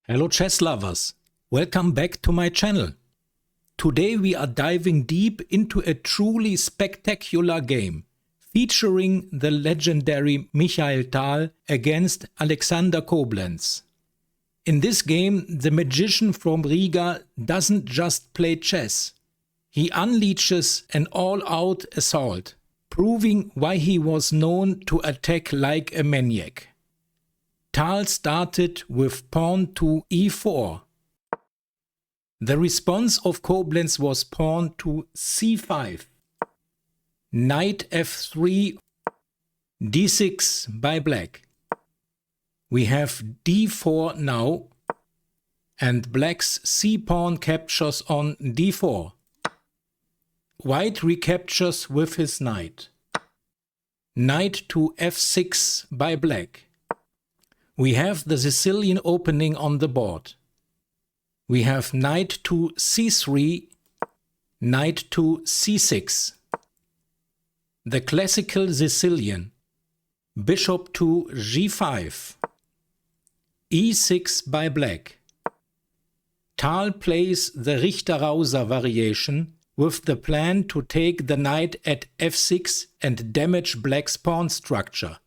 Hello chess lovers, welcome back to my channel. Today we are diving deep into a truly spectacular game featuring the legendary Mikhail Tal against Alexander Koblenz. In this game, the magician from Riga doesn't just play chess. He unleashes an all-out assault, proving why he was known to attack like a maniac. Tal started with pawn to e4. The response of Koblenz was pawn to c5, knight f3, d6 by black. We have d4 now, and black's c-pawn captures on d4. White recaptures with his knight. Knight to f6 by black. We have the Sicilian opening on the board. We have knight to c3, knight to c6. The classical Sicilian. Bishop to g5. e6 by black. Tal plays the Richter-Rauzer Variation with the plan to take the knight at f6 and damage black's pawn structure.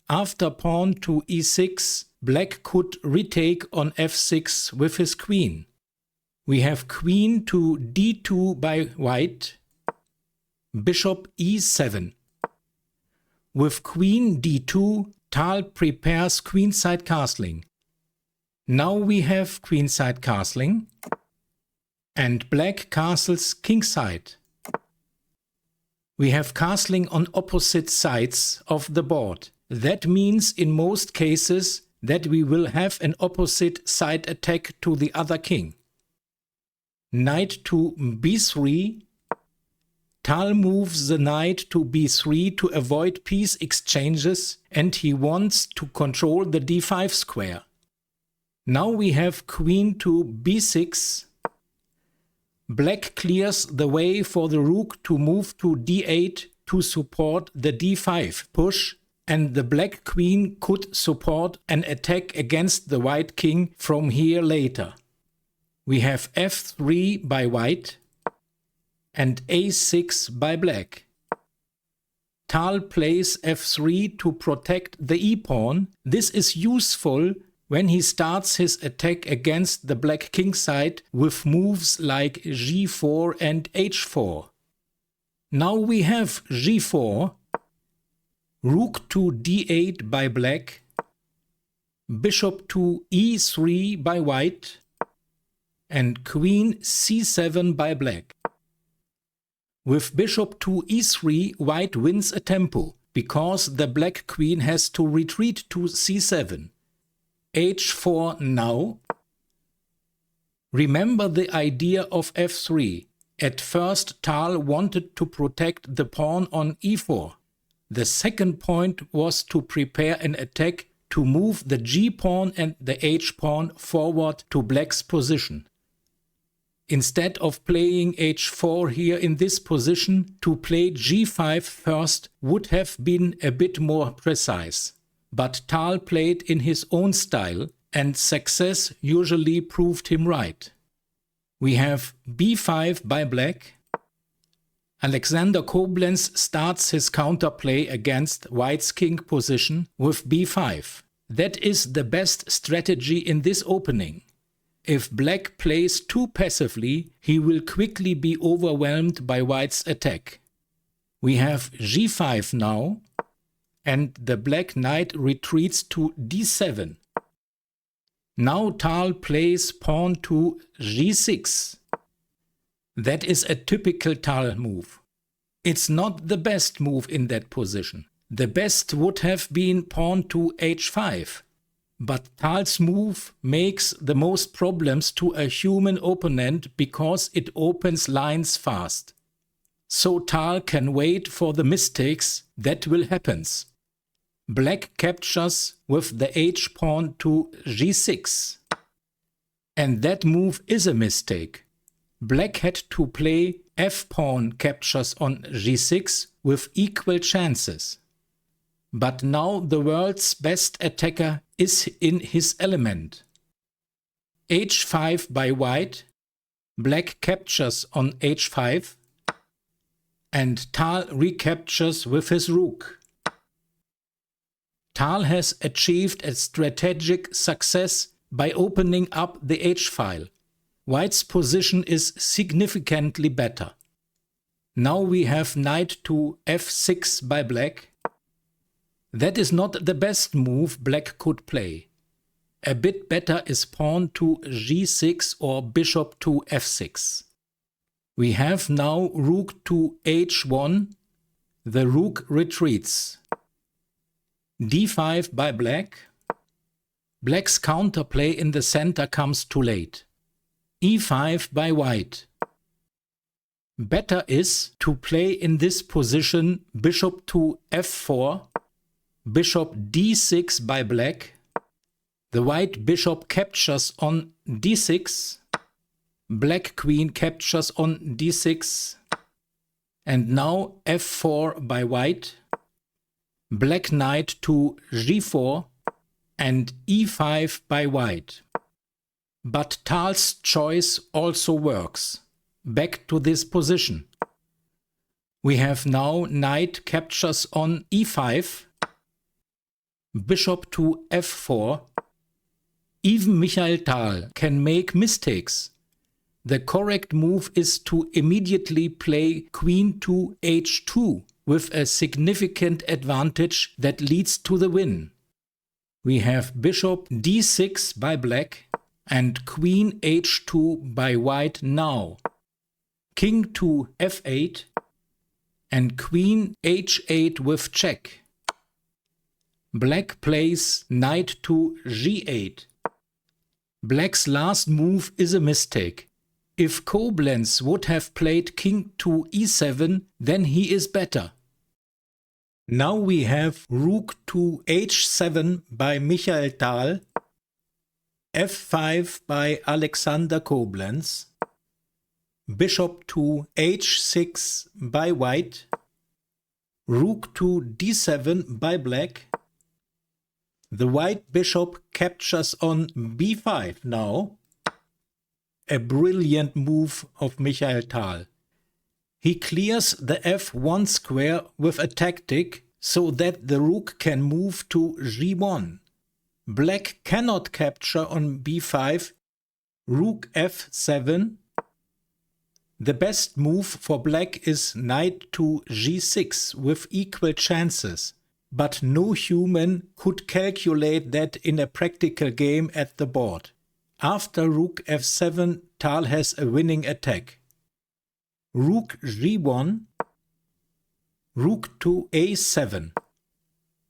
After pawn to e6, black could retake on f6 with his queen. We have queen to d2 by white, bishop e7. With queen d2, Tal prepares queenside castling. Now we have queenside castling, and black castles kingside. We have castling on opposite sides of the board. That means in most cases that we will have an opposite side attack to the other king. Knight to b3. Tal moves the knight to b3 to avoid piece exchanges, and he wants to control the d5 square. Now we have queen to b6. Black clears the way for the rook to move to d8 to support the d5 push, and the black queen could support an attack against the white king from here later. We have f3 by white and a6 by black. Tal plays f3 to protect the e-pawn. This is useful when he starts his attack against the black king side with moves like g4 and h4. Now we have g4, rook to d8 by black, bishop to e3 by white, and queen c7 by black. With bishop to e3, white wins a tempo, because the black queen has to retreat to c7. h4 now. Remember the idea of f3. At first Tal wanted to protect the pawn on e4. The second point was to prepare an attack to move the g-pawn and the h-pawn forward to black's position. Instead of playing h4 here in this position, to play g5 first would have been a bit more precise. But Tal played in his own style, and success usually proved him right. We have b5 by black. Alexander Koblenz starts his counterplay against white's king position with b5. That is the best strategy in this opening. If black plays too passively, he will quickly be overwhelmed by white's attack. We have g5 now, and the black knight retreats to d7. Now Tal plays pawn to g6. That is a typical Tal move. It's not the best move in that position. The best would have been pawn to h5. But Tal's move makes the most problems to a human opponent because it opens lines fast. So Tal can wait for the mistakes that will happen. Black captures with the h-pawn to g6. And that move is a mistake. Black had to play f-pawn captures on g6 with equal chances. But now the world's best attacker is in his element. h5 by white, black captures on h5, and Tal recaptures with his rook. Tal has achieved a strategic success by opening up the h-file. White's position is significantly better. Now we have knight to f6 by black. That is not the best move black could play. A bit better is pawn to g6 or bishop to f6. We have now rook to h1. The rook retreats. d5 by black. Black's counterplay in the center comes too late. e5 by white. Better is to play in this position bishop to f4, bishop d6 by black. The white bishop captures on d6, black queen captures on d6, and now f4 by white, black knight to g4, and e5 by white. But Tal's choice also works. Back to this position. We have now knight captures on e5, bishop to f4. Even Mikhail Tal can make mistakes. The correct move is to immediately play queen to h2 with a significant advantage that leads to the win. We have bishop d6 by black and queen h2 by white now. King to f8 and queen h8 with check. Black plays knight to g8. Black's last move is a mistake. If Koblenz would have played king to e7, then he is better. Now we have rook to h7 by Mikhail Tal, f5 by Alexander Koblenz, bishop to h6 by white, rook to d7 by black. The white bishop captures on b5 now. A brilliant move of Mikhail Tal. He clears the f1 square with a tactic so that the rook can move to g1. Black cannot capture on b5. Rook f7. The best move for black is knight to g6 with equal chances, but no human could calculate that in a practical game at the board. After rook f7, Tal has a winning attack. Rook g1, rook to a7.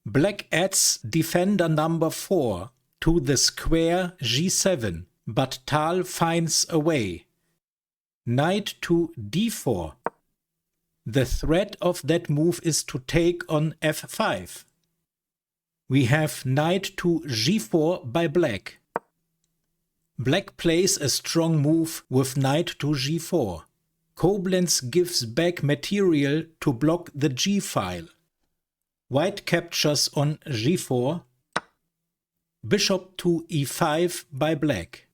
Black adds defender number 4 to the square g7, but Tal finds a way. Knight to d4. The threat of that move is to take on f5. We have knight to g4 by black. Black plays a strong move with knight to g4. Koblenz gives back material to block the g-file. White captures on g4. Bishop to e5 by black.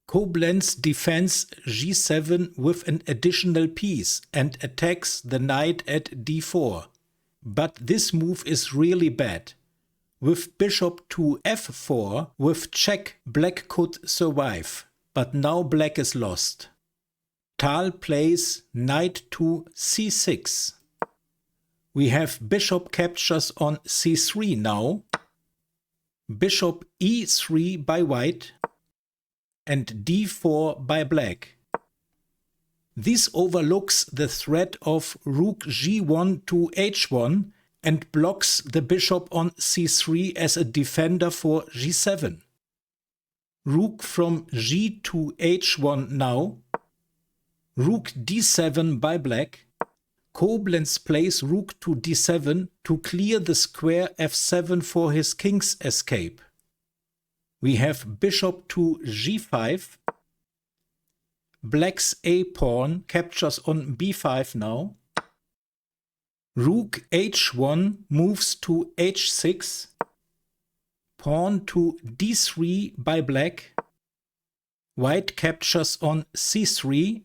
Koblenz defends g7 with an additional piece and attacks the knight at d4. But this move is really bad. With bishop to f4, with check, black could survive, but now black is lost. Tal plays knight to c6. We have bishop captures on c3 now. Bishop e3 by white and d4 by black. This overlooks the threat of rook g1 to h1 and blocks the bishop on c3 as a defender for g7. Rook from g to h1 now. Rook d7 by black. Koblenz plays rook to d7 to clear the square f7 for his king's escape. We have bishop to g5. Black's a-pawn captures on b5 now. Rook h1 moves to h6. Pawn to d3 by black. White captures on c3.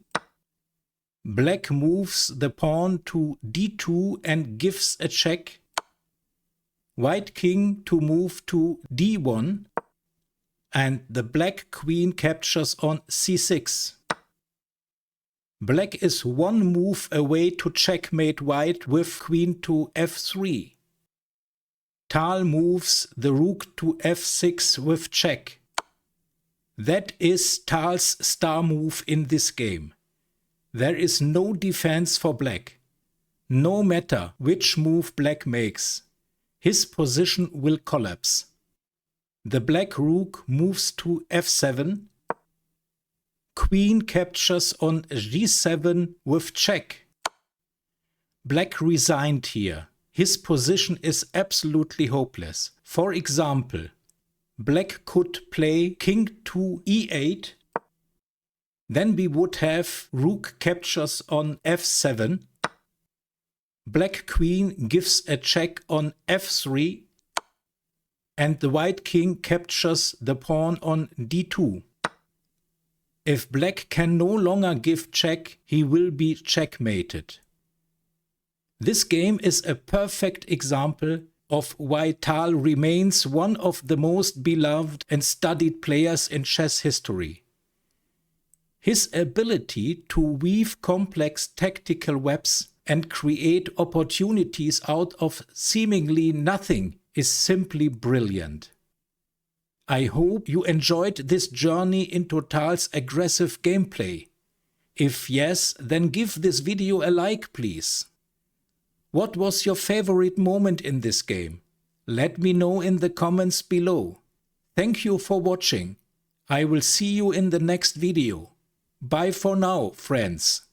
Black moves the pawn to d2 and gives a check. White king to move to d1. And the black queen captures on c6. Black is one move away to checkmate white with queen to f3. Tal moves the rook to f6 with check. That is Tal's star move in this game. There is no defense for black. No matter which move black makes, his position will collapse. The black rook moves to f7. Queen captures on g7 with check. Black resigned here. His position is absolutely hopeless. For example, black could play king to e8. Then we would have rook captures on f7. Black queen gives a check on f3. And the white king captures the pawn on d2. If black can no longer give check, he will be checkmated. This game is a perfect example of why Tal remains one of the most beloved and studied players in chess history. His ability to weave complex tactical webs and create opportunities out of seemingly nothing is simply brilliant. I hope you enjoyed this journey into Tal's aggressive gameplay. If yes, then give this video a like, please. What was your favorite moment in this game? Let me know in the comments below. Thank you for watching. I will see you in the next video. Bye for now, friends.